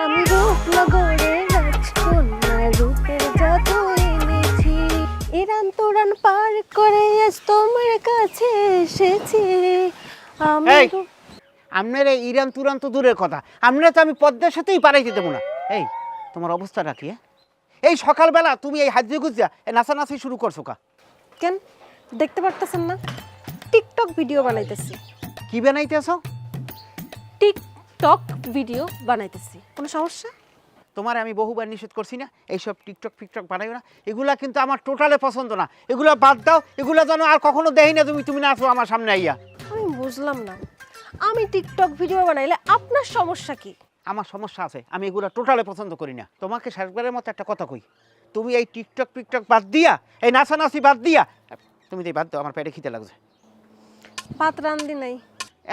আমি রূপনগরের রাজকন্যা, রূপের জাদু এনেছি। ইরান তুরান পার করে আজ তোমার কাছে এসেছি। আমি এই, আপনার এই ইরান তুরান তো দূরের কথা, আপনারা তো আমি পদ্মার সাথেই পারাইতে দেবো না। এই তোমার অবস্থাটা কি? এই সকালবেলা তুমি এই হাজিয়ে গুজিয়া এই নাচানাচি শুরু করছো কা? কেন দেখতে পারতেছেন না? টিকটক ভিডিও বানাইতেছি। কি বানাইতেছো? টিকটক ভিডিও বানাইতেছি, কোনো সমস্যা? তোমার আমি বহুবার নিষেধ করছি না এইসব টিকটক ফিকটক বানাইও না, এগুলা কিন্তু আমার টোটালে পছন্দ না। এগুলা বাদ দাও, এগুলা যেন আর কখনো দেই না তুমি নাচো আমার সামনে আইয়া। আমি বুঝলাম না, আমি টিকটক ভিডিও বানাইলে আপনার সমস্যা কি? আমার সমস্যা আছে, আমি এগুলা টোটালে পছন্দ করি না। তোমাকে শেষবারের মতো একটা কথা কই, তুমি এই টিকটক ফিকটক বাদ দিয়া, এই নাচানাচি বাদ দিয়া তুমি তো বাদ দাও, আমার পেটে খিদে লাগছে। ভাত রান্ধি নাই।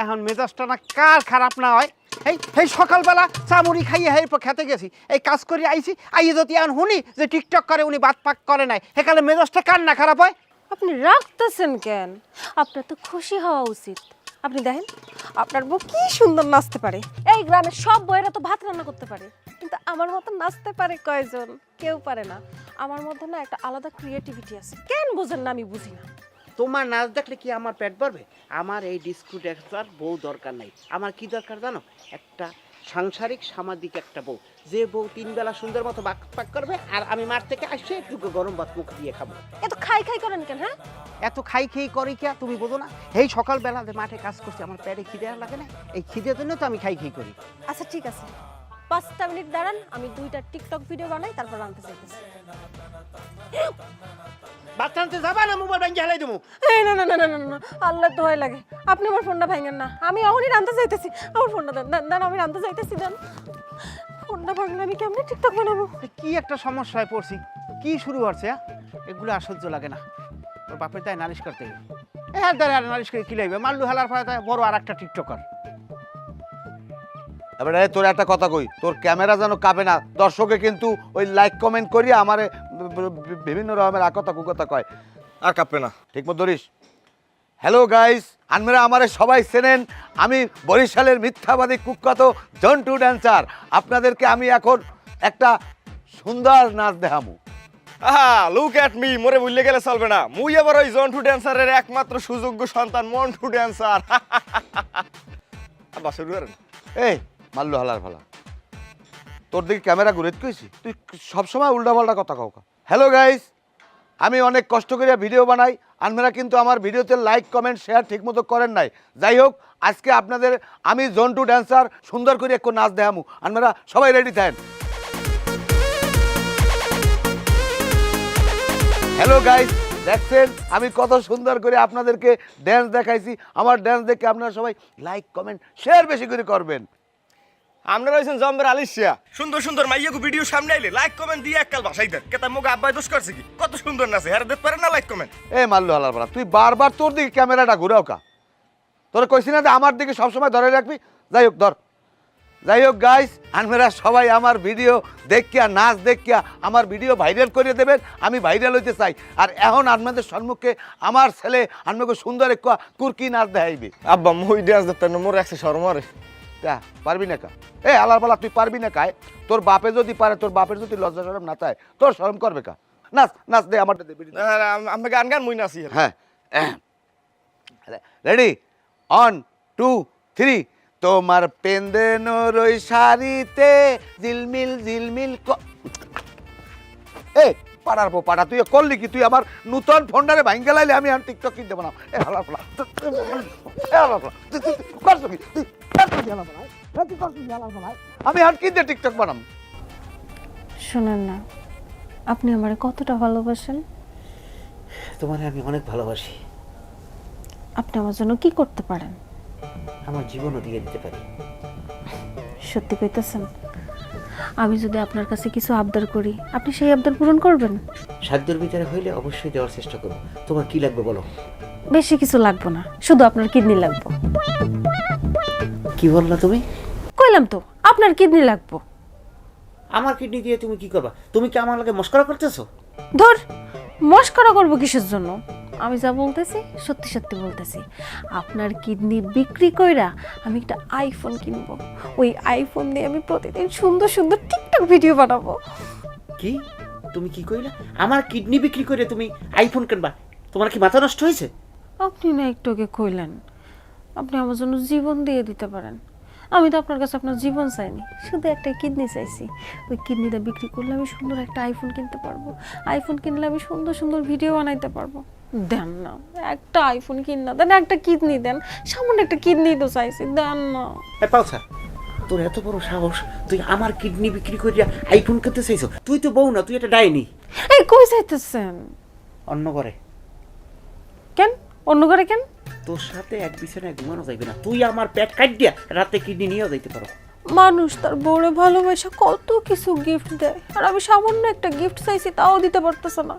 এখন মেজাজটা না কার খারাপ না হয়? এই সকালবেলা চামড়ি খাইয়ে খেতে গেছি, এই কাজ করে আইছি, আইয়ে যদি এখন শুনি যে টিকটক করে উনি বাদ পাক করে নাই, সেকালে মেজাজটা কার না খারাপ হয়? আপনি রাখতেছেন কেন? আপনার তো খুশি হওয়া উচিত। আপনি দেখেন আপনার বউ কি সুন্দর নাচতে পারে। এই গ্রামের সব বউয়েরা তো ভাত রান্না করতে পারে, কিন্তু আমার মতো নাচতে পারে কয়জন? কেউ পারে না। আমার মধ্যে না একটা আলাদা ক্রিয়েটিভিটি আছে, কেন বোঝেন না? আমি বুঝি না। তোমার নাচ দেখলে কি আমার পেট ভরবে? আমার এই ডিস্কো ড্যান্সার বউ দরকার নাই। আমার কি দরকার জানো? একটা সাংসারিক সামাজিক একটা বউ, যে বউ 3 বেলা সুন্দর মতো বাক পাক করবে, আর আমি মাঠ থেকে আসে একটু গরম ভাত মুখ দিয়ে খাবো। এত খাই খাই করেন কেন? হ্যাঁ, এত খাই খেই করি কে তুমি বোঝো না? এই সকালবেলা যে মাঠে কাজ করছি, আমার পেটে খিদে আর লাগে না? এই খিদের জন্য তো আমি খাই খেই করি। আচ্ছা ঠিক আছে, 5টা মিনিট দাঁড়ান, আমি 2টা টিকটক ভিডিও বানাই, তারপর আনতে চাইতেছি। বাচ্চা আনতে যাবা না মোবাইল ব্যাংকে হেলাই দেবো? এই না না না না না না, আল্লাহ দোহাই লাগে, আপনি আমার ফোনটা ভাঙেন না। আমি এখনই রানতে চাইতেছি, আমার ফোনটা দেন দেন দেন, আমি রানতে চাইতেছি, দেন। ফোনটা ভাঙলে আমি কেমনে টিকটক বানাবো? কি একটা সমস্যায় পড়ছি, কি শুরু হচ্ছে? এগুলো আর সহ্য লাগে না। তোর বাপের তাই নালিশ করতে হবে। হ্যাঁ দাঁড়া, নালিশ করে কি লাগবে? মাল্লু হেলার ফলে তাই বড় আর একটা টিকটকার। এবারে তোর একটা কথা কই, তোর ক্যামেরা যেন কাঁপে না। দর্শকে কিন্তু ওই লাইক কমেন্ট করি আমারে বিভিন্ন রকমের আকতা কুকতা কয়। আর কাঁপবে না, ঠিক মতো ধরিস। হ্যালো গাইস, আপনারা আমারে সবাই চেনেন, আমি বরিশালের মিথ্যাবাদী কুখ্যাত জন্টু ড্যান্সার। আপনাদেরকে আমি এখন একটা সুন্দর নাচ দেখামু। আহা লুক এট মি, মোরে ভুললে গেলে চলবে না। মুই এবার ওই জন্টু ড্যান্সারের একমাত্র সুযোগ্য সন্তান, মন্টু ড্যান্সার। আবার শুরু করেন। এই মাল্লু হালার ভালা, তোর দিকে ক্যামেরা ঘুরে কইছি, তুই সবসময় উল্টাপাল্টা কথা কাউ। হ্যালো গাইস, আমি অনেক কষ্ট করে ভিডিও বানাই, আপনারা কিন্তু আমার ভিডিওতে লাইক কমেন্ট শেয়ার ঠিক মতো করেন নাই। যাই হোক, আজকে আপনাদের আমি জন্টু ড্যান্সার সুন্দর করে একটু নাচ দেখামু, আপনারা সবাই রেডি থাকেন। হ্যালো গাইস, দেখছেন আমি কত সুন্দর করে আপনাদেরকে ড্যান্স দেখাইছি। আমার ড্যান্স দেখে আপনারা সবাই লাইক কমেন্ট শেয়ার বেশি করে করবেন। আপনারা হয়েছেন জম্বের আলিশিয়া, সুন্দর সুন্দর মাইয়াকে ভিডিও সামনে আইলে লাইক কমেন্ট দিয়ে এককাল বাসাই দেন। কেতা মুখ আব্বাই দোষ করছে কি? কত সুন্দর নাচে, হ্যাঁ দেখতে পারেন না লাইক কমেন্ট? এ মাল্লু হালার ভালা, তুই বারবার তোর দিকে ক্যামেরাটা ঘুরাও কা? তোর কইছি না যে আমার দিকে সবসময় ধরে রাখবি? যাই হোক ধর। যাই হোক গাইস, আপনারা সবাই আমার ভিডিও দেখিয়া নাচ দেখিয়া আমার ভিডিও ভাইরাল করে দেবেন। আমি ভাইরাল হইতে চাই। আর এখন আপনাদের সম্মুখে আমার ছেলে আপনাকে সুন্দর এক কুরকি নাচ দেখাইবে। আব্বা মুই ড্যান্স দেখতে না, মোর একশো শরম আরে। তা পারবি না কা? এ আলার পালা, তুই পারবি না কায়? তোর বাপে যদি পারে, তোর বাপের যদি লজ্জা শরম না চায়, তোর শরম করবে কা? নাচ নাচ দে, আমারটা দে। আমি গান গান মুই নাচি। হ্যাঁ, রেডি, 1 2 3। তোমার পেন্দেনোর ওই শাড়িতে ঝিলমিল ঝিলমিল এ পাড়ার পো পাড়া, তুই করলি কি? তুই আমার নূতন ফোনটারে ভাঙ গেলাইলে আমি আর টিকটক কিনতে বানাম। এ হালা ফলা, আমি আর কিনতে টিকটক বানাম। শোনেন না, আপনি আমারে কতটা ভালোবাসেন? তোমার আমি অনেক ভালোবাসি। আপনি আমার জন্য কি করতে পারেন? আমার জীবনও দিয়ে দিতে পারি। সত্যি কইতেছেন? আমি যদি আপনার কাছে কিছু আবদার করি, আপনি সেই আবদার পূরণ করবেন? সাধ্যের ভিতরে হইলে অবশ্যই দেওয়ার চেষ্টা করব। তোমার কি লাগবে বলো? বেশি কিছু লাগবে না, শুধু আপনার কিডনি লাগবে। কি বললা তুমি? কইলাম তো আপনার কিডনি লাগবে। আমার কিডনি দিয়ে তুমি কি করবা? তুমি কি আমার লাগে মস্করা করতেছো? ধর, মস্করা করবো কিসের জন্য? আমি যা বলতেছি সত্যি সত্যি বলতেছি। আপনার কিডনি বিক্রি কইরা আমি একটা আইফোন কিনবো। ওই আইফোন দিয়ে আমি প্রতিদিন সুন্দর সুন্দর টিকটক ভিডিও বানাবো। কি তুমি কি কইলা? আমার কিডনি বিক্রি করে তুমি আইফোন কিনবা? তোমার কি মাথা নষ্ট হয়েছে? আপনি না একটু আগে কইলেন আপনি আমার জন্য জীবন দিয়ে দিতে পারেন। আমি তো আপনার কাছে আপনার জীবন চাইনি, শুধু একটা কিডনি চাইছি। ওই কিডনিটা বিক্রি করলে আমি সুন্দর একটা আইফোন কিনতে পারবো। আইফোন কিনলে আমি সুন্দর সুন্দর ভিডিও বানাইতে পারবো। দেন না, একটা আইফোন কিন না, দেন একটা কিডনি দেন। সামান্য একটা কিডনি তো চাইছি, দেন না। পাউসা, তোর এত বড় সাহস, তুই আমার কিডনি বিক্রি করিয়া আইফোন কিনতে চাইছো? তুই তো বউ না, তুই এটা ডাইনি। এই কই চাইতেছেন? অন্য করে। কেন অন্য ঘরে কেন? তোর সাথে এক বিছানায় ঘুমানো যাইবে না। তুই আমার পেট কাট দিয়া রাতে কিডনি নিয়েও যাইতে পারো। মানুষ তার বউরে ভালোবাসা কত কিছু গিফট দেয়, আর আমি সামান্য একটা গিফট চাইছি তাও দিতে পারতেছে না।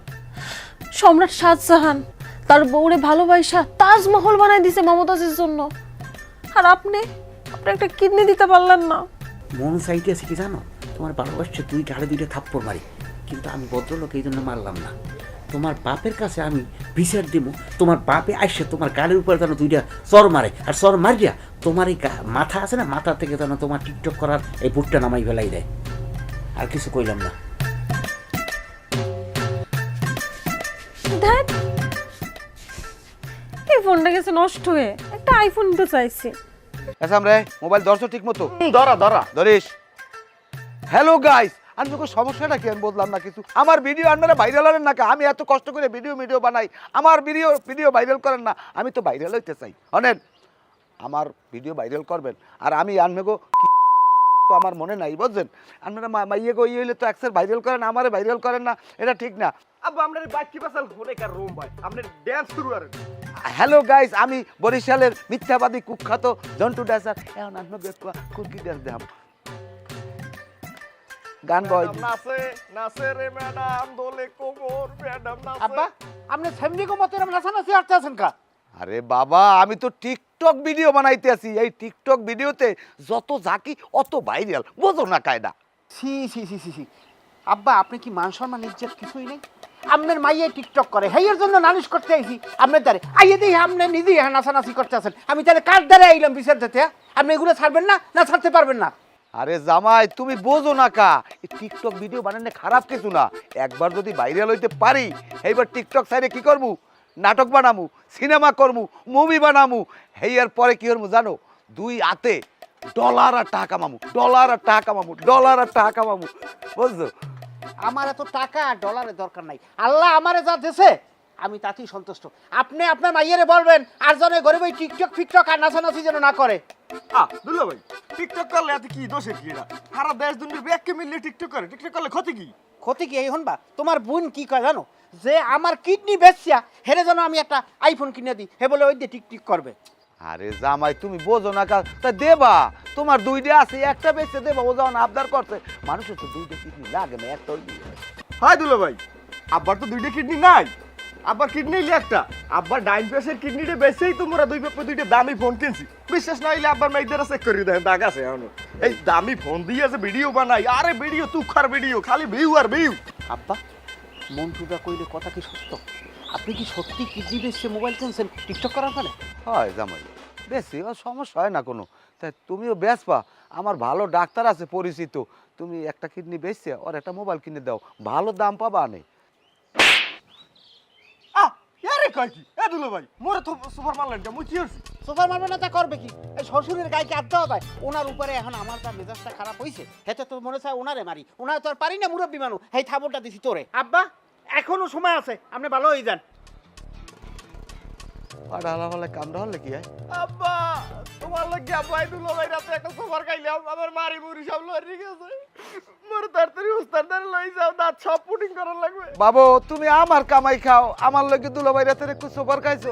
সম্রাট শাহজাহান তার বউরে ভালোবাসা তাজমহল বানাই দিছে মমতাজের জন্য, আর আপনি একটা কিডনি দিতে পারলেন না। মন চাইতে আছে কি জানো? তোমার ভালোবাসছে তুই গাড়ি দুইটা থাপ্পড় মারি, কিন্তু আমি ভদ্রলোক এই জন্য মারলাম না। তোমার বাপের কাছে আমি বিচার দিব, তোমার বাপে আসছে তোমার গাড়ির উপরে যেন দুইটা চর মারে, আর চর মারিয়া তোমার এই মাথা আছে না, মাথা থেকে যেন তোমার টিকটক করার এই বুটটা নামাই ফেলাই দেয়। আর কিছু কইলাম না। ধ্যাৎ, এই ফোনটা গেছে নষ্ট হয়ে, একটা আইফোন তো চাইছি। আচ্ছা আমরা মোবাইল ধরছো ঠিক মতো? ধরা ধরা ধরিস। হ্যালো গাইস, আমি তোকে সমস্যাটা কি আমি বললাম না কিছু? আমার ভিডিও আপনারা ভাইরাল হলেন না, আমি এত কষ্ট করে ভিডিও বানাই, আমার ভিডিও ভাইরাল করেন না। আমি তো ভাইরাল হইতে চাই, অনেক আমার ভিডিও ভাইরাল করবেন। আর আমি আনমেগো তো আমার মনে নাই, বুঝছেন? আপনারা মাইয়ে গো ইয়ে হইলে তো একসাথে ভাইরাল করেন, আমারে ভাইরাল করেন না, এটা ঠিক না। আব্বা আপনার বাকি পাসাল ফোনে কার রুম ভাই, আপনার ড্যান্স শুরু আর হ্যালো গাইস, আমি বরিশালের মিথ্যাবাদী কুখ্যাত জন্টু ড্যান্সার। এখন আনমেগো একটু কুকি ড্যান্স দেখাম, গান গাই। নাচে নাচে রে ম্যাডাম দোলে কোমর ম্যাডাম নাচে। আব্বা, আপনি সেমনি কো মতো এরকম নাচানাচি করতে আছেন কা? আরে বাবা, আমি তো টিকটক ভিডিও বানাইতে আছি। এই টিকটক ভিডিওতে যত ঝাঁকি অত ভাইরাল, বোঝো না কায়দা? সি সি সি সি সি আব্বা, আপনি কি মান সম্মান ইজ্জত কিছুই নেই? আপনার মাইয়ে টিকটক করে, হেয়ের জন্য নালিশ করতে আইছি আপনার দ্বারে। আইয়ে দেখি আপনি নিজেই নাচানাচি করতে আছেন, আমি তাহলে কার দ্বারে আইলাম বিচার দিতে? আপনি এগুলো ছাড়বেন না, না ছাড়তে পারবেন না? আরে জামাই, তুমি বোঝো না কা, এই টিকটক ভিডিও বানানো খারাপ কিছু না। একবার যদি ভাইরাল হইতে পারি, এইবার টিকটক সাইডে কি করবো? নাটক বানামু, সিনেমা করমু, মুভি বানামু। হেয়ার পরে কি করবো জানো? দুই হাতে ডলার আর টাকা কামামু, ডলার আর টাকা কামামু, ডলার আর টাকা কামামু, বুঝছো? আমার এত টাকা আর ডলারের দরকার নাই। আল্লাহ আমারে যা দিয়েছে আমি তাতেই সন্তুষ্ট। আপনি আপনার মাইয়েরে বলবেন আর জনে গরিব ওই টিকটক ফিকটক আর নাচানাচি যেন না করে। দুলা ভাই টিকটক করলে এত কি দোষের কি? এটা সারা দেশ দুনিয়ার ব্যাগকে মিললে টিকটক করে, টিকটক করলে ক্ষতি কি? ক্ষতি কি? এই হনবা তোমার বোন কি কয় জানো? যে আমার কিডনি বেচছিয়া হেরে যেন আমি একটা আইফোন কিনে দিই, হে বলে ওই দিয়ে টিকটিক করবে। আরে জামাই, তুমি বোঝো না কা, তা দেবা। তোমার দুইটা আছে, একটা বেচে দেবা। ও যখন আবদার করছে, মানুষের তো দুইটা কিডনি লাগে না, একটা ওই হয় দুলা ভাই, আব্বার তো দুইটা কিডনি নাই, আব্বার কিডনি হইলে একটা। আব্বার ডাইন পেসের কিডনিটা বেচেই তোমরা দুই বাপে দুইটা দামি ফোন কিনছি। বিশ্বাস না হইলে আব্বার মেয়েদের চেক করে দেখেন, দাগ আছে এখনো। এই দামি ফোন দিয়ে যে ভিডিও বানাই, আরে ভিডিও তুখার ভিডিও, খালি ভিউ আর ভিউ। আব্বা, মন্টুদা কইলে কথা কি সত্য? আপনি কি সত্যি কিডনি বেচে মোবাইল কিনছেন টিকটক করার ফলে? হয় জামাই, বেশি ও সমস্যা হয় না কোনো। তাই তুমিও বেচবা, আমার ভালো ডাক্তার আছে পরিচিত। তুমি একটা কিডনি বেচছে ওর একটা মোবাইল কিনে দাও, ভালো দাম পাবা নেই। আরে কয় কি? এ দুলা ভাই, মোরে তো সুপার মারলেন কে? মুই কি হইছি? সুপার মারবে না তা করবে কি? এই শ্বশুরের গায়ে কি আড্ডা হয়? ওনার উপরে এখন আমার তার মেজাজটা খারাপ হইছে, হেতে তো মনে চায় ওনারে মারি। ওনারে তো আর পারি না মুরব্বী মানুষ, এই থাবলটা দিছি তোরে। আব্বা, এখনো সময় আছে, আপনি ভালো হয়ে যান। ডালা হলে কামড়া হলে কি হয়? আব্বা, তোমার লাগে আব্বা দুলা ভাই রাতে একটা সুপার খাইলাম, আমার মারি মুড়ি সব লড়ি গেছে। মোর তাড়াতাড়ি উস্তাদারে লই যাও, দাঁত সব পুটিং করার লাগবে। বাবু, তুমি আমার কামাই খাও, আমার লগে দুলাভাই রাতের একটু সুপার খাইছো,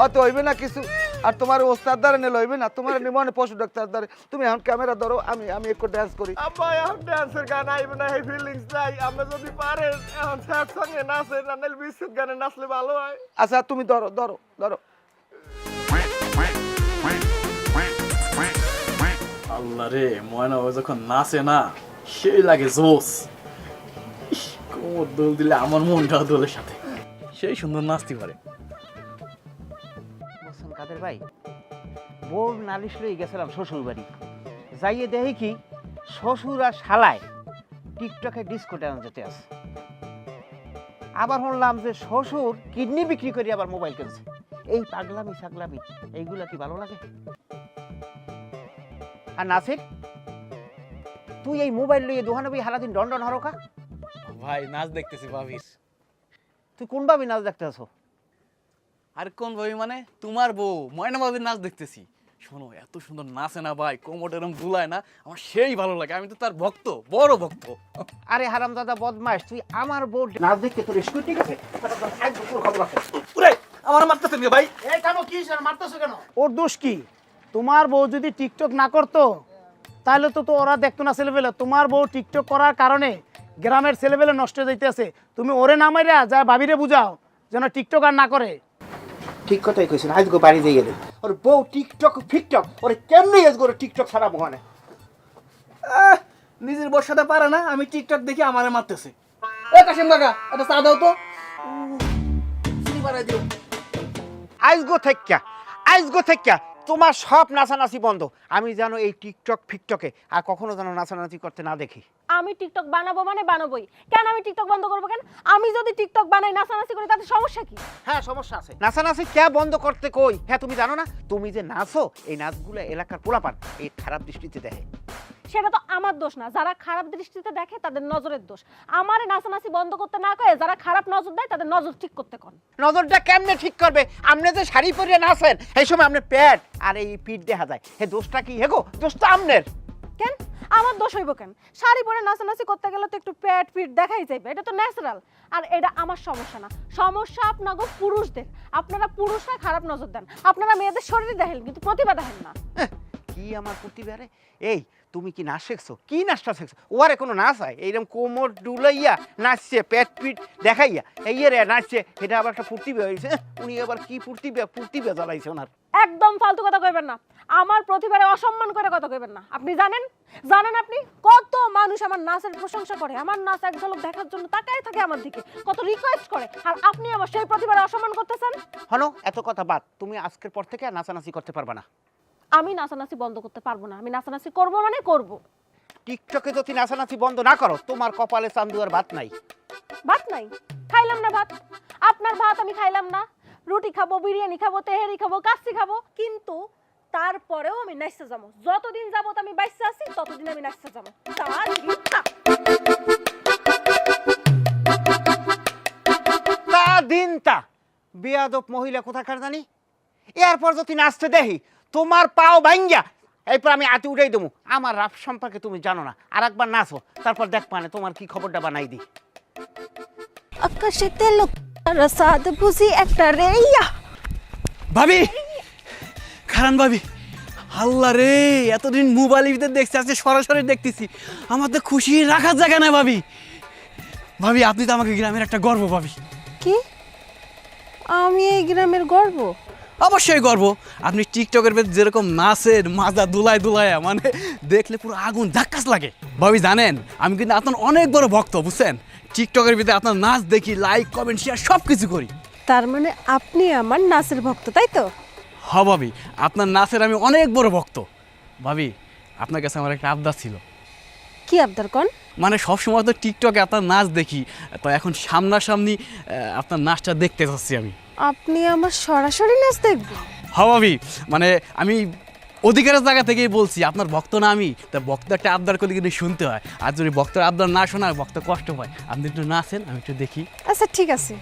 অত হইবে না কিছু। আর তোমার ওস্তাদ দ্বারে নিলে হইবে না, তোমার মনে পশু ডাক্তার দ্বারে। তুমি এখন ক্যামেরা ধরো, আমি একটু ড্যান্স করি। আব্বা, এখন ড্যান্সের গান আইবে না, এই ফিলিংস নাই। আমরা যদি পারেন এখন স্যাড সঙ্গে নাচেন, না নাহলে বিস্কুট গানে নাচলে ভালো হয়। আচ্ছা তুমি ধরো ধরো ধরো। আল্লাহ রে, ময়না ও যখন নাচে না, সেই লাগে জোস। কোমর দোল দিলে আমার মনটাও দোলের সাথে। সেই সুন্দর নাচতে পারে। কাদের ভাই, বউ নালিশ লই গেছিলাম শ্বশুর বাড়ি, যাইয়ে দেখি কি শ্বশুর আর শালায় টিকটকে ডিস্কো ডান্স যেতে আছে। আবার শুনলাম যে শ্বশুর কিডনি বিক্রি করে আবার মোবাইল কিনছে। এই পাগলামি ছাগলামি এইগুলা কি ভালো লাগে? আর নাসির, তুই এই মোবাইল লইয়ে দোকানে বই সারাদিন ডন হরকা? ভাই নাচ দেখতেছি ভাবির। তুই কোন ভাবি নাচ দেখতে আছো? আর কোন ভাবি মানে? তোমার বউ ময়না ভাবির নাচ দেখতেছি। শোনো, এত সুন্দর নাচে না ভাই, কোমর এরম দুলায় না, আমার সেই ভালো লাগে। আমি তো তার ভক্ত, বড় ভক্ত। আরে হারামজাদা বদমাশ, তুই আমার বউ নাচ দেখতে তোর স্কুল ঠিক আছে? খবর আছে। আমার মারতেছেন ভাই। এই কেন, কি মারতেছো কেন? ওর দোষ কি? তোমার বউ যদি টিকটক না করতো তাহলে তো ওরা দেখতো না ছেলেবেলে। তোমার বউ টিকটক করার কারণে গ্রামের ছেলেবেলে নষ্ট হয়ে যাইতেছে। তুমি ওরে না মাইরা যা ভাবিরে বুঝাও যেন টিকটক আর না করে। ঠিক কথাই কইছেন, আজকে বাড়ি যাই গেলে ওর বউ টিকটক ফিকটক ওরে কেমনে আজকে ওর টিকটক ছাড়া মহানে। নিজের বউর সাথে পারে না, আমি টিকটক দেখি আমারে মারতেছে। এ কাশিম কাকা, একটা চা দাও তো। চিনি বাড়াই দিও। আজগো থেক্কা তোমার সব নাচানাচি বন্ধ। আমি জানো এই টিকটক ফিকটকে আর কখনো যেন নাচানাচি করতে না দেখি। আমি টিকটক বানাবো মানে বানাবোই। কেন আমি টিকটক বন্ধ করবো কেন? আমি যদি টিকটক বানাই, নাচানাচি করি, তাতে সমস্যা কি? হ্যাঁ সমস্যা আছে। নাচানাচি কে বন্ধ করতে কই? হ্যাঁ তুমি জানো না, তুমি যে নাচো এই নাচগুলো এলাকার পোলাপান এই খারাপ দৃষ্টিতে দেখে। সেটা তো আমার দোষ না, যারা খারাপ দৃষ্টিতে দেখে তাদের নজরের দোষ। আমারে নাচানাচি বন্ধ করতে না কয়ে যারা খারাপ নজর দেয় তাদের নজর ঠিক করতে কোন। নজরটা কেমনে ঠিক করবে? আপনি যে শাড়ি পরে নাচেন এই সময় আপনার পেট আর এই পিঠ দেখা যায়, হে দোষটা কি? হেগো দোষ তো আপনার। কেন আমার দোষ হইব কেন? শাড়ি পরে নাচানাচি করতে গেলে তো একটু পেট পিঠ দেখাই যাবে, এটা তো ন্যাচারাল। আর এটা আমার সমস্যা না, সমস্যা আপনাগো পুরুষদের। আপনারা পুরুষরা খারাপ নজর দেন, আপনারা মেয়েদের শরীর দেখেন কিন্তু প্রতিভা দেখেন না। কি আমার প্রতিভা রে? এই তুমি কি নাচ শিখছো? কি নাচটা শিখছো? ওয়ারে কোনো নাচ হয় এইরকম কোমর ডুলাইয়া নাচছে, পেট পিঠ দেখাইয়া এই রে নাচছে, এটা আবার একটা প্রতিভা হয়েছে। উনি আবার কি প্রতিভা জ্বালাইছে ওনার। একদম ফালতু কথা কইবেন না, আমার প্রতিভারে অসম্মান করে কথা কইবেন না। আপনি জানেন আপনি কত মানুষ আমার নাচের প্রশংসা করে, আমার নাচ এক ঝলক দেখার জন্য তাকায় থাকে আমার দিকে, কত রিকোয়েস্ট করে, আর আপনি আমার সেই প্রতিভারে অসম্মান করতেছেন। হনো এত কথা বাদ, তুমি আজকের পর থেকে আর নাচানাচি করতে পারবা না। আমি নাচানাচি বন্ধ করতে পারবো না, আমি নাচানাচি করবো মানে করবো। টিকটকে যদি নাচানাচি বন্ধ না করো তোমার কপালে চান্দু আর ভাত নাই। ভাত নাই? খাইলাম না ভাত, আপনার ভাত আমি খাইলাম না। রুটি খাবো, বিরিয়ানি খাবো, তেহারি খাবো, কাচ্চি খাবো, কিন্তু তারপরেও আমি নাচতে যাবো। যতদিন যাবত আমি বাইসে আছি ততদিন আমি নাচতে যাবো। তা দিনটা বেয়াদব মহিলা কোথাকার জানি। এরপর যদি নাচতে দেখি তোমার পাও ভাঙ্গা এরপর আমি হাতে উঠাই দেবো। আমার রাপ সম্পর্কে তুমি জানো না, আর একবার নাচো তারপর দেখ মানে তোমার কি খবরটা বানাই দিই। আকাশেতে লোকরা সাদ বুঝি একটা রেইয়া। ভাবি খারান ভাবি, আল্লাহ রে, এতদিন মোবাইলের ভিতরে দেখছি, আজকে সরাসরি দেখতেছি। আমার তো খুশি রাখার জায়গা নাই ভাবি। ভাবি আপনি তো আমাকে গ্রামের একটা গর্ব ভাবি। কি? আমি এই গ্রামের গর্ব? অবশ্যই গর্ব। আপনি টিকটকের ভিতরে যেরকম নাচের মাজা দুলায় মানে দেখলে পুরো আগুন ধাক্কাস লাগে। ভাবি জানেন আমি কিন্তু আপনার অনেক বড় ভক্ত, বুঝছেন? টিকটকের ভিতরে আপনার নাচ দেখি, লাইক কমেন্ট শেয়ার সব কিছু করি। তার মানে আপনি আমার নাচের ভক্ত, তাই তো? হ ভাবি, আপনার নাচের আমি অনেক বড় ভক্ত। ভাবি আপনার কাছে আমার একটা আবদার ছিল। কি আবদার কোন? মানে সবসময় তো টিকটকে আপনার নাচ দেখি, তো এখন সামনাসামনি আপনার নাচটা দেখতে চাচ্ছি আমি। আপনি আমার সরাসরি নাচ দেখবেন? হ্যাঁ ভাবি, মানে আমি অধিকারের জায়গা থেকেই বলছি, আপনার ভক্ত না আমি, তা ভক্ত একটা আবদার করলে কিন্তু শুনতে হয়। আর যদি ভক্তের আবদার না শোনায় ভক্ত কষ্ট পায়। আপনি একটু নাচেন, আমি একটু দেখি। আচ্ছা ঠিক আছে,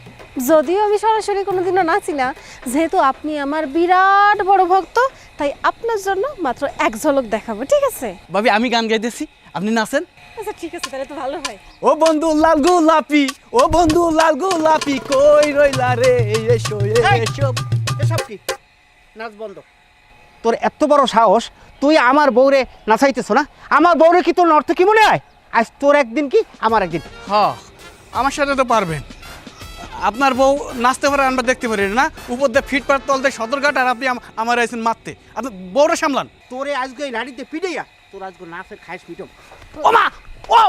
যদিও আমি সরাসরি কোনোদিনও নাচি না, যেহেতু আপনি আমার বিরাট বড় ভক্ত, তাই আপনার জন্য মাত্র এক ঝলক দেখাবো, ঠিক আছে? ভাবি আমি গান গাইতেছি, আপনি নাচেন। আচ্ছা ঠিক আছে, তাহলে তো ভালো হয়। ও বন্ধু লাল গোলাপি, ও বন্ধু লাল গোলাপি, কই রইলা রে, এসো এসো। এসব কি? নাচ বন্ধ। তোর এত বড় সাহস, তুই আমার বউরে নাচাইতেছ না? আমার বউরে কি তোর অর্থ কি মনে হয়? আজ তোর একদিন কি আমার একদিন। হ্যাঁ আমার সাথে তো পারবেন। আপনার বউ নাচতে পারে, আমরা দেখতে পারি না। উপর দিয়ে ফিটপাট তল দিয়ে সদরঘাট, আর আপনি আমার আইছেন মারতে। আপনি বউরে সামলান। তোরে আজকে এই নাড়িতে পিটাইয়া তোর আজকে নাচের খাইস পিটম। ও মা, ও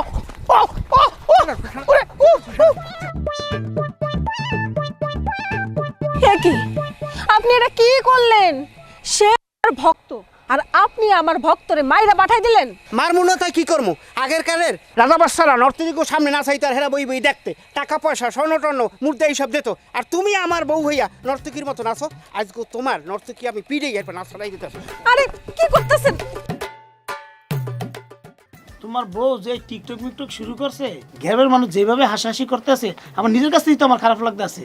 ও ও ও কি আপনি এটা কি করলেন? সে আমার ভক্ত আর আপনি আমার ভক্তরে মাইরা পাঠাই দিলেন। মার মনে হয় কি করবো আগের কালের রাজা বাদশারা নর্তকীকে সামনে না চাইতে আর হেরা বই বই দেখতে টাকা পয়সা স্বর্ণ টর্ণ মুদ্রা এইসব দিত আর তুমি আমার বউ হইয়া নর্তকীর মতো নাচো আজকে তোমার নর্তকী আমি পিড়ে এরপর নাচলাই দিতে আসো আরে কি করতেছেন? তোমার বউ যে টিকটক মিকটক শুরু করছে, গ্রামের মানুষ যেভাবে হাসাহাসি করতেছে, আমার নিজের কাছ থেকেই তো আমার খারাপ লাগতেছে।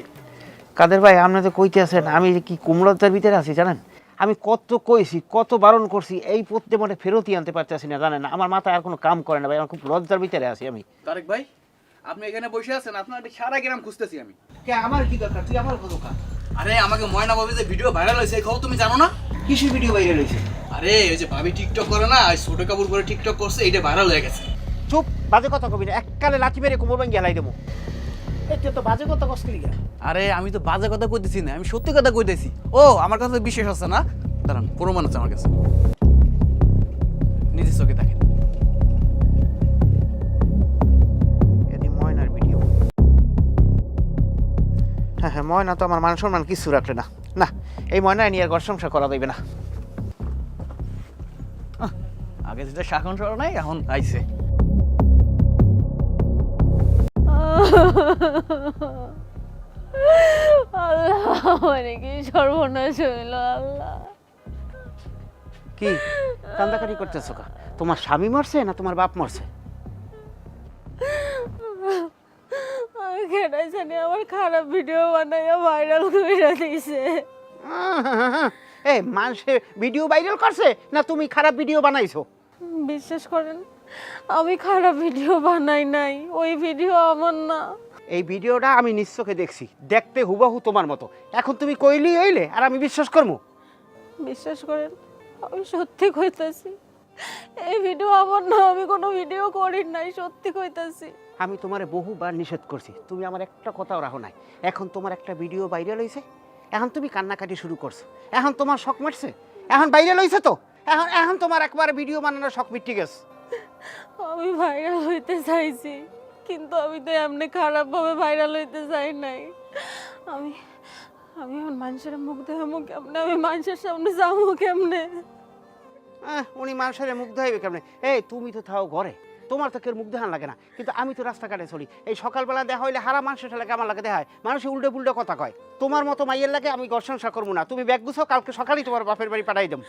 কাদের ভাই আপনি তো কইতে আছেন আমি কি কুমড়োতার ভিতরে আছি জানেন আমি কত কইছি কত বারণ করছি এই পড়তে মানে ফেরতই আনতে পারতেছি না জানেন আমার মাথায় আর কোনো কাম করে না ভাই আমার খুব লজ্জার ভিতরে আছি আমি তারেক ভাই আপনি এখানে বসে আছেন, আপনার সারা গ্রাম খুঁজতেছি আমি। কে আমার কি দরকার তুই আমার কত কাজ আরে আমাকে ময়না ভাবি যে ভিডিও ভাইরাল হয়েছে এই খবর তুমি জানো না? কিসের ভিডিও বাইরে রয়েছে আরে ওই যে ভাবি টিকটক করে না, ওই ছোট কাপড় পরে টিকটক করছে, এইটা ভাইরাল হয়ে গেছে। চুপ বাজে কথা কবি না এককালে লাঠি মেরে কোমর ভাঙিয়ে হেলাই দেবো এটা তো বাজে কথা কষ্ট লিগা। আরে আমি তো বাজে কথা কইতেছি না, আমি সত্যি কথা কইতেছি। ও আমার কাছে বিশ্বাস হচ্ছে না, দাঁড়ান প্রমাণ আছে আমার কাছে, নিজের চোখে দেখেন। এটি ময়নার ভিডিও হ্যাঁ হ্যাঁ ময়না তো আমার মান সম্মান কিছু রাখলে না না এই ময়না নিয়ে আর ঘর সংসার করা যাবে না আগে যেটা শাসন সরা নাই এখন আইছে। আল্লাহ মানে কি সর্বনাশ হইল আল্লাহ। কি কান্দাকাটি করতেছো কা তোমার স্বামী মরছে না তোমার বাপ মরছে আমি কেনাই জানি আমার খারাপ ভিডিও বানাইয়া ভাইরাল করে দিয়েছে। এই মানুষে ভিডিও ভাইরাল করছে না তুমি খারাপ ভিডিও বানাইছো বিশ্বাস করেন আমি খারাপ ভিডিও বানাই নাই, ওই ভিডিও আমার না। এই ভিডিওটা আমি নিশ্চোখে দেখছি দেখতে হুবাহু তোমার মতো এখন তুমি কইলি হইলে আর আমি বিশ্বাস করবো বিশ্বাস করেন আমি সত্যি কইতাছি এই ভিডিও আমার না, আমি কোনো ভিডিও করি নাই, সত্যি কইতাছি। আমি তোমারে বহুবার নিষেধ করছি তুমি আমার একটা কথাও রাখো নাই এখন তোমার একটা ভিডিও ভাইরাল হয়েছে এখন তুমি কান্নাকাটি শুরু করছো এখন তোমার শখ মারছে এখন ভাইরাল হয়েছে তো এখন এখন তোমার একবার ভিডিও বানানোর শখ মিটে গেছে আমি ভাইরাল হইতে চাইছি কিন্তু আমি তো এমনি খারাপভাবে ভাইরাল হইতে চাই নাই। আমি আমি এখন মানুষের মুখ দেখামো কেমনে, আমি মানুষের সামনে যাবো কেমনে? উনি মানুষের মুখ দেখাইবে কেমনে এই তুমি তো থাও ঘরে তোমার তো কেউ মুখ দেখান লাগে না কিন্তু আমি তো রাস্তাঘাটে চলি এই সকালবেলা দেখা হইলে হারা মানুষের লাগে আমার লাগে দেখায় মানুষে উল্টে পুল্টে কথা কয় তোমার মতো মাইয়ের লাগে আমি ঘর সংসার করবো না তুমি ব্যাগ গুছো কালকে সকালেই তোমার বাপের বাড়ি পাঠাই দেবো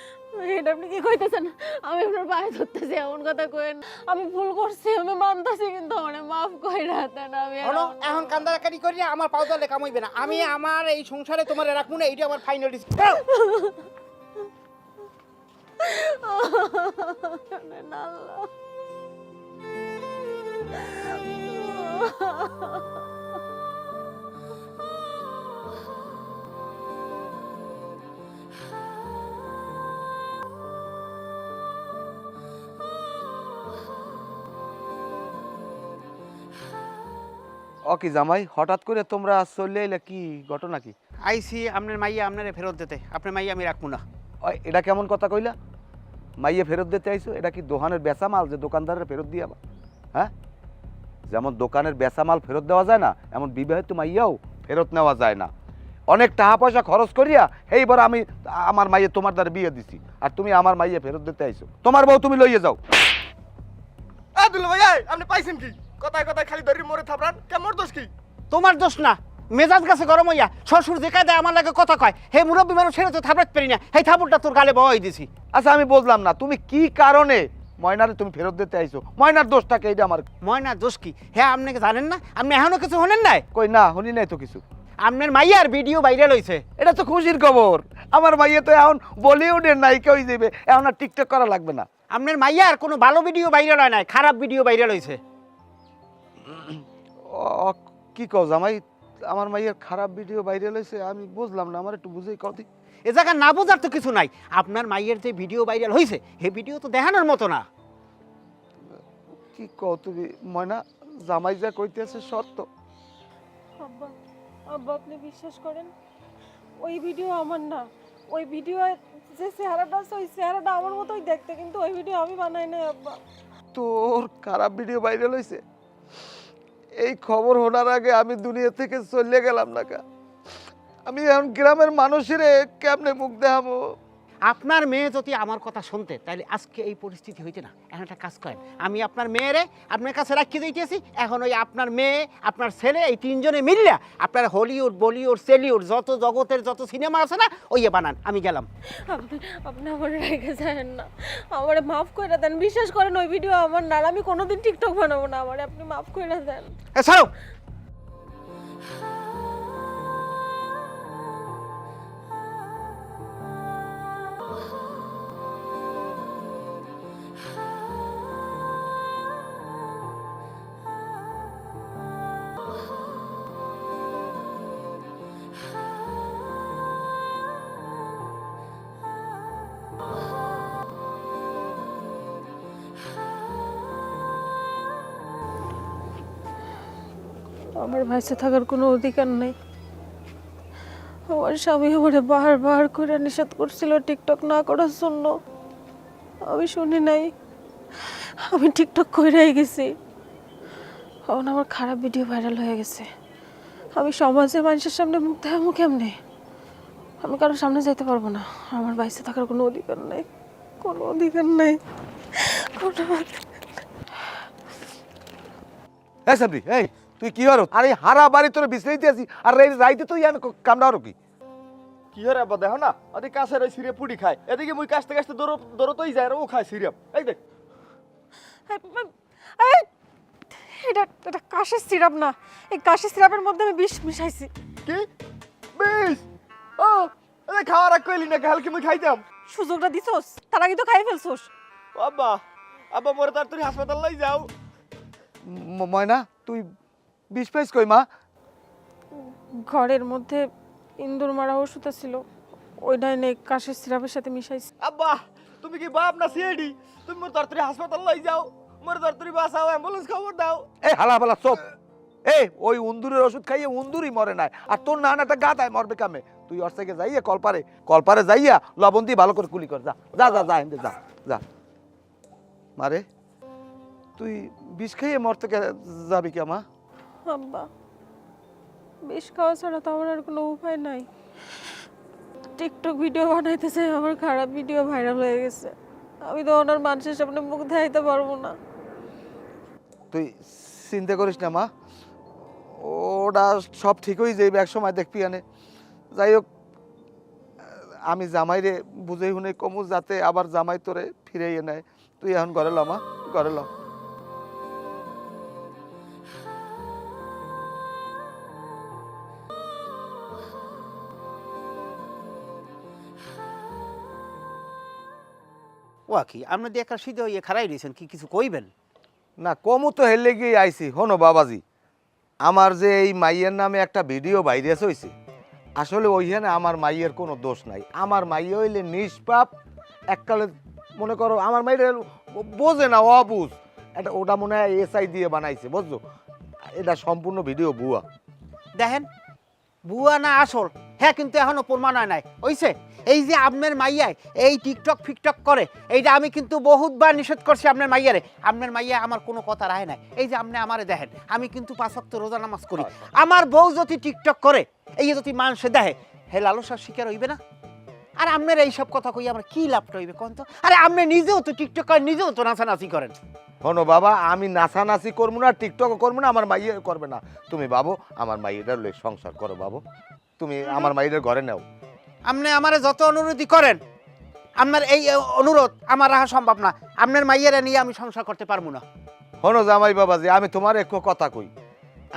এটা আপনি কি কইতেছেন? আমি আপনার পায়ে ধরতেছি এমন কথা কইেন, আমি ভুল করছি আমি মানতাছি কিন্তু আমারে মাফ কইরা দেন। আমি হলো এখন কান্দাকাটি করি আমার পাও দলে কামাইবে না আমি আমার এই সংসারে তোমার রাখবো না এইটা আমার ফাইনাল না আল্লাহ। ও কি জামাই হঠাৎ করে তোমরা চলে এলে, কি ঘটনা কি? আইসি আপনার মাইয়া আপনারে ফেরত দিতে আপনার মাইয়া আমি রাখবো না ওই এটা কেমন কথা কইলা? মাইয়ে ফেরত দিতে আইছো? এটা কি দোকানের বেচা মাল যে দোকানদারের ফেরত দিয়ে আবার? হ্যাঁ, যেমন দোকানের বেচা মাল ফেরত দেওয়া যায় না এমন বিবাহিত মাইয়াও ফেরত নেওয়া যায় না। অনেক টাকা পয়সা খরচ করিয়া এইবার আমি আমার মাইয়ে তোমার দ্বারা বিয়ে দিছি আর তুমি আমার মাইয়ে ফেরত দিতে আইছো। তোমার বউ তুমি লইয়ে যাও। দুলা ভাই আপনি পাইছেন কি কথায় কথায় খালি ধরি মরে থাপড়ান কেমন দোষ কি তোমার দোষ না মেজাজ গাছে গরম হইয়া শ্বশুর যে কায়দায় আমার লাগে কথা কয় হে মুরব্বী মানুষ সেটা তো থাপড়াতে পারি না এই থাপুরটা তোর গালে বয় দিছি আচ্ছা আমি বুঝলাম না তুমি কি কারণে ময়নারে তুমি ফেরত দিতে আইছো? ময়নার দোষটাকে এইটা আমার ময়নার দোষ কি হ্যাঁ আপনি জানেন না আপনি এখনো কিছু হলেন নাই কই না শুনি নাই তো কিছু। আপনার মাইয়ার ভিডিও ভাইরাল হয়েছে এটা তো খুশির খবর। আমার মাইয়ে তো এখন বলিউডের নায়িকা হয়ে যাবে, এখন আর টিকটক করা লাগবে না। আপনার মাইয়ার কোনো ভালো ভিডিও ভাইরাল হয় নাই খারাপ ভিডিও ভাইরাল হয়েছে ও কি কও জামাই, আমার মাইয়ের খারাপ ভিডিও ভাইরাল হয়েছে? আমি বুঝলাম না, আমার একটু বুঝেই কও দি। এ জায়গা না বোঝার তো কিছু নাই আপনার মাইয়ের যে ভিডিও ভাইরাল হয়েছে সেই ভিডিও তো দেখানোর মতো না কি কও তুমি ময়না, জামাই যা কইতেছে সত্য? আব্বা আব্বা আপনি বিশ্বাস করেন ওই ভিডিও আমার না, ওই ভিডিও যে চেহারাটা আছে ওই চেহারাটা আমার মতোই দেখতে কিন্তু ওই ভিডিও আমি বানাই নাই আব্বা। তোর খারাপ ভিডিও ভাইরাল হয়েছে? এই খবর শোনার আগে আমি দুনিয়া থেকে চলে গেলাম না কা। আমি এখন গ্রামের মানুষের কেমনে মুখ দেখাবো? আপনার মেয়ে যদি আমার কথা শুনতে তাহলে আজকে এই পরিস্থিতি হইতে না। এখন একটা কাজ করেন, আমি আপনার মেয়েরে আপনার কাছে রাখিয়ে দিতেছি। এখন ওই আপনার মেয়ে, আপনার ছেলে, এই তিনজনে মিললে আপনার হলিউড, বলিউড, সেলিউড যত জগতের যত সিনেমা আছে না, ওই বানান। আমি গেলাম। আপনি আপনি আমার রেখে যাবেন না, আমারে মাফ করে দেন। বিশ্বাস করেন ওই ভিডিও আমার না, আর আমি কোনোদিন টিকটক বানাবো না। আমারে আপনি মাফ করে দেন। ছাড়ো। আমার ভাইসে থাকার কোনো অধিকার নেই। আমার স্বামী আমারে বারবার করে নিষেধ করছিল টিকটক না করার জন্য। আমি শুনি নাই, আমি টিকটক কইরাই গেছি। এখন আমার খারাপ ভিডিও ভাইরাল হয়ে গেছে। আমি সমাজে মানুষের সামনে মুখ দেখাবো কেমনে? আমি কারোর সামনে যাইতে পারবো না। আমার বাইসে থাকার কোনো অধিকার নেই, কোনো অধিকার নেই, কোনো এই সাবরি, এই তুই কি হর? আরে হারা বাড়ি তোর বিশ্রাইতে আছি, আর এই রাইতে তুই আমি কামড়া হর কি? কি হরে আব্বা দেখো না, ওদিকে কাছের ওই সিরিয়াপ পুটি খায়, এদিকে মুই কাছতে কাছতে দৌড়তই যায় আর ও খায় সিরিয়াপ। এই দেখ এই, এটা এটা কাশির সিরাপ না। এই কাশির সিরাপের মধ্যে আমি বিষ মিশাইছি। কি বেশ, ও এই খাওয়ার আগ কইলি না কালকে মুই খাইতাম। সুযোগটা দিছস, তার আগে তো খাই ফেলছস। ও আব্বা, আব্বা মোরে তাড়াতাড়ি হাসপাতাল লাই যাও। ময়না তুই বিষ পাইস কই মা? ঘরের মধ্যে ইন্দুর মারা ওষুধ ছিল, ওইটাই নে কাশির সিরাপের সাথে মিশাইছি। আব্বা তুমি কি বাপ না সিআইডি? তুমি মোর তাড়াতাড়ি হাসপাতাল লাই যাও, মোরে তাড়াতাড়ি বাঁচাও, অ্যাম্বুলেন্স খবর দাও। এই হালা বালা চোপ। এই ওই উন্দুরের ওষুধ খাইয়ে উন্দুরই মরে নাই, আর তোর নানাটা গাতায় মরবে কামে। তুই ওর থেকে যাইয়া কলপারে যাইয়া লবণ দিয়ে ভালো করে কুলি কর। যা যা যা যা এমনি যা যা। মারে তুই বিষ খাইয়ে মরতে যাবি কে মা? আব্বা, বিষ খাওয়া ছাড়া তো আমার আর কোনো উপায় নাই। টিকটক ভিডিও বানাইতে চাই, আমার খারাপ ভিডিও ভাইরাল হয়ে গেছে। আমি তো ওনার মানুষের সামনে মুখ দেখাইতে পারবো না। তুই চিন্তা করিস না মা, ওটা সব ঠিক হয়ে যাইবে এক সময়, দেখবি আনে। যাই হোক, আমি জামাইরে বুঝেই শুনে কমু যাতে আবার জামাই তোরে ফিরাইয়ে নেয়। তুই এখন ঘরে ল মা, ঘরে ল। ও কি আপনি দিয়ে একটা সিধে হইয়ে খারাই দিয়েছেন, কি কিছু কইবেন? না কমু তো হেলে গিয়ে আইছি। হনো বাবাজি, আমার যে এই মাইয়ের নামে একটা ভিডিও ভাইরাস হয়েছে, আসলে ওইখানে আমার মাইয়ের কোনো দোষ নাই। আমার মাইয়া হইলে নিষ্পাপ। এককালে মনে করো আমার মাইয়ের বোঝে না, অবুঝ। এটা ওটা মনে হয় এসআই দিয়ে বানাইছে, বুঝছো? এটা সম্পূর্ণ ভিডিও ভুয়া। দেখেন, বুয়া না আসল, হ্যাঁ, কিন্তু এখনো প্রমাণ হয় নাই। হইছে এই যে আপনার মাইয়ায় এই টিকটক ফিকটক করে, এইটা আমি কিন্তু বহুতবার নিষেধ করছি আপনার মাইয়ারে। আপনার মাইয়া আমার কোনো কথা রায় নাই। এই যে আপনি আমারে দেখেন, আমি কিন্তু 5 ওয়াক্ত রোজা নামাজ করি। আমার বউ যদি টিকটক করে, এই যদি মানুষে দেখে, হে লালসার শিকার হইবে না? আর আপনার এইসব কথা কই আমার কি লাভটা হইবে কোন তো? আরে আপনি নিজেও তো টিকটক করেন, নিজেও তো নাচানাচি করেন। হনো বাবা, আমি নাচানাচি করবো না, টিকটকও করবো না, আমার মাইয়ে করবে না। তুমি বাবু আমার মাইয়েটার লই সংসার করো বাবু। তুমি আমার মাইয়ের ঘরে নাও। আপনি আমারে যত অনুরোধই করেন, আপনার এই অনুরোধ আমার রাখা সম্ভব না। আপনার মাইয়েরা নিয়ে আমি সংসার করতে পারবো না। হনো জামাই বাবাজি, আমি তোমার একটু কথা কই,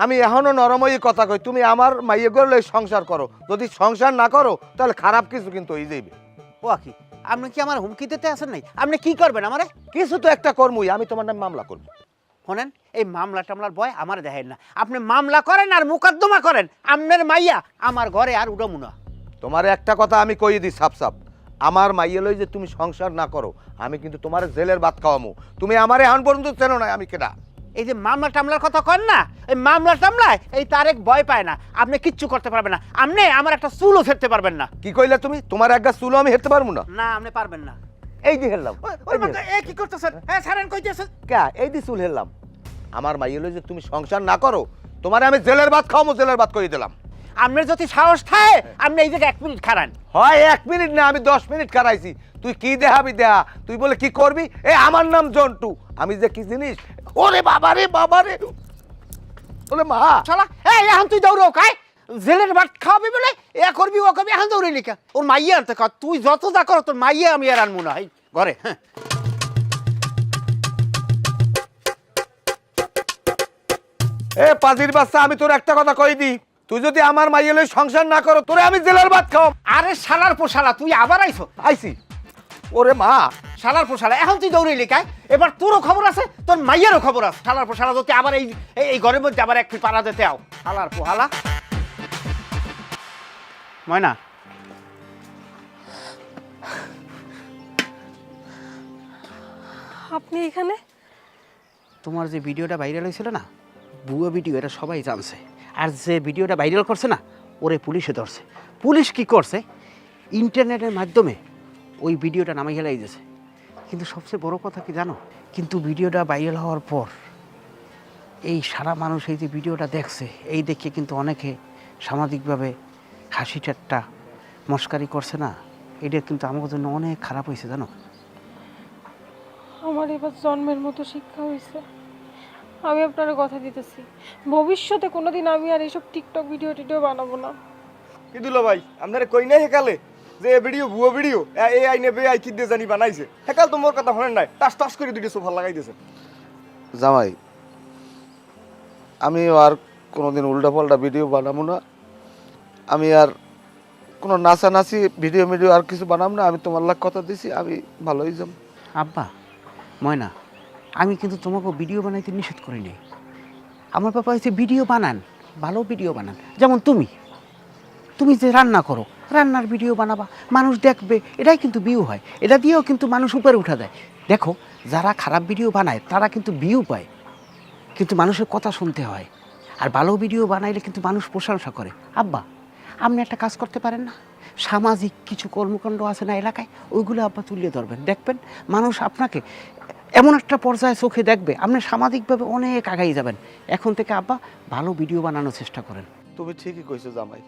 আমি এখনো নরমই কথা কই। তুমি আমার মাইয়ে ঘরে লই সংসার করো। যদি সংসার না করো তাহলে খারাপ কিছু কিন্তু হয়ে যাইবে। ও কি আপনি কি আমার হুমকি দিতে আসেন নাই? আপনি কি করবেন আমারে? কিছু তো একটা কর্মই, আমি তোমার নামে মামলা করবো। শোনেন, এই মামলা টামলার ভয় আমার দেখেন না। আপনি মামলা করেন আর মোকদ্দমা করেন, আপনার মাইয়া আমার ঘরে আর উড়মু না। তোমার একটা কথা আমি কই দিই সাপ সাপ, আমার মাইয়ে লই যে তুমি সংসার না করো, আমি কিন্তু তোমার জেলের ভাত খাওয়ামু। তুমি আমারে এখন পর্যন্ত চেনো না আমি কেডা। এই যে মামলা টামলার কথা কন না, এই মামলা টামলায় এই তারেক ভয় পায় না। আপনি কিচ্ছু করতে পারবেন না। আপনি আমার একটা চুলও ফেরতে পারবেন না। কি কইলে তুমি? তোমার এক গাছ চুলো আমি হেরতে পারবো না? না, আপনি পারবেন না। এই দি হেরলাম। এ কি করতেছেন? হ্যাঁ ছাড়েন, কইতেছেন কে? এই দি চুল হেরলাম। আমার মাইয়ে লই যে তুমি সংসার না করো, তোমারে আমি জেলের ভাত খাওয়ামু, জেলের ভাত কই দিলাম। আপনার যদি সাহস থাকে আপনি এই জায়গায় 1 মিনিট খাড়ান। হয় 1 মিনিট না, আমি 10 মিনিট কারাইছি। তুই কি দেখাবি দেহা, তুই বলে কি করবি? এ আমার নাম জন্টু, আমি যে কি জিনিস। ওরে বাবারে বাবারে, ওরে মা। শালা এই এখন তুই দৌড়ো কাই জেলের ভাত খাওয়াবি বলে এ করবি ও করবি, এখন দৌড়ে লিখা ওর মাইয়া আনতে কর। তুই যত যা কর তোর মাইয়া আমি আর আনবো না এই ঘরে। হ্যাঁ এ পাজির বাচ্চা, আমি তোর একটা কথা কই দি, তুই যদি আমার মাইয়ে লই সংসার না করো, তোরে আমি জেলের ভাত খাও। আরে শালার পোশালা তুই আবার আইছো। আইছি। ওরে মা। শালার পোশালা এখন তুই দৌড়ে লিখায়, এবার তোরও খবর আছে তোর মাইয়ারও খবর আছে। শালার পোশালা যদি আবার এই ঘরের মধ্যে আবার 1 ফিট পাড়া দিতে আও। শালার পোহালা। ময়না আপনি এখানে? তোমার যে ভিডিওটা ভাইরাল হয়েছিল না, ভুয়া ভিডিও, এটা সবাই জানছে। আর যে ভিডিওটা ভাইরাল করছে না, ওরে পুলিশে ধরছে। পুলিশ কি করছে, ইন্টারনেটের মাধ্যমে ওই ভিডিওটা নামাই হেলাই দিয়েছে। কিন্তু সবচেয়ে বড় কথা কি জানো, কিন্তু ভিডিওটা ভাইরাল হওয়ার পর এই সারা মানুষ এই যে ভিডিওটা দেখছে, এই দেখে কিন্তু অনেকে সামাজিকভাবে হাসি ঠাট্টা মস্কারি করছে না, এটা কিন্তু আমার জন্য অনেক খারাপ হয়েছে জানো। আমার এবার জন্মের মতো শিক্ষা হয়েছে। আমি আপনার কথা দিতেছি, ভবিষ্যতে কোনোদিন আমি আর এইসব টিকটক ভিডিও বানাবো না। কি দিল ভাই আপনারা কই নাই হেকালে যে ভিডিও ভুয়া ভিডিও এই আইনে বে আই কি দিয়ে জানি বানাইছে, হেকাল তো মোর কথা শুনেন নাই, টাস টাস করে দুইটা সোফা লাগাই দিয়েছে। জামাই, আমি আর কোনোদিন উল্টাপাল্টা ভিডিও বানাবো না। আমি আর কোনো নাচানাচি ভিডিও আর কিছু বানাবো না। আমি তোমার লাগ কথা দিছি, আমি ভালোই যাব। আব্বা ময়না, আমি কিন্তু তোমাকে ভিডিও বানাইতে নিষেধ করিনি। আমার বাবা হচ্ছে ভিডিও বানান, ভালো ভিডিও বানান। যেমন তুমি যে রান্না করো, রান্নার ভিডিও বানাবা, মানুষ দেখবে, এটাই কিন্তু ভিউ হয়। এটা দিয়েও কিন্তু মানুষ উপরে উঠা দেয়। দেখো যারা খারাপ ভিডিও বানায় তারা কিন্তু ভিউ পায়, কিন্তু মানুষের কথা শুনতে হয়। আর ভালো ভিডিও বানাইলে কিন্তু মানুষ প্রশংসা করে। আব্বা আপনি একটা কাজ করতে পারেন না, সামাজিক কিছু কর্মকাণ্ড আছে না এলাকায়, ওইগুলো আব্বা তুলে ধরবেন, দেখবেন মানুষ আপনাকে এমন একটা পর্যায়ে চোখে দেখবে, আপনি সামাজিকভাবে অনেক আগাই যাবেন। এখন থেকে আব্বা ভালো ভিডিও বানানোর চেষ্টা করেন। তুমি ঠিকই কইছো জামাই।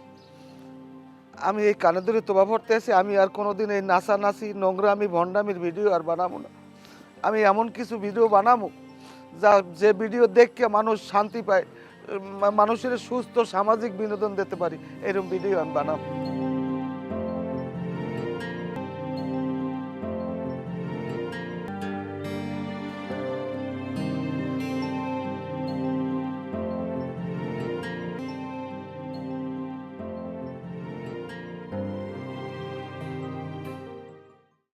আমি এই কানে ধরে তোবা পড়তে আছি, আমি আর কোনোদিন এই নাচানাচি নোংরামি ভণ্ডামির ভিডিও আর বানাবো না। আমি এমন কিছু ভিডিও বানাবো যে ভিডিও দেখে মানুষ শান্তি পায়, মানুষের সুস্থ সামাজিক বিনোদন দিতে পারি, এরকম ভিডিও আমি বানাবো।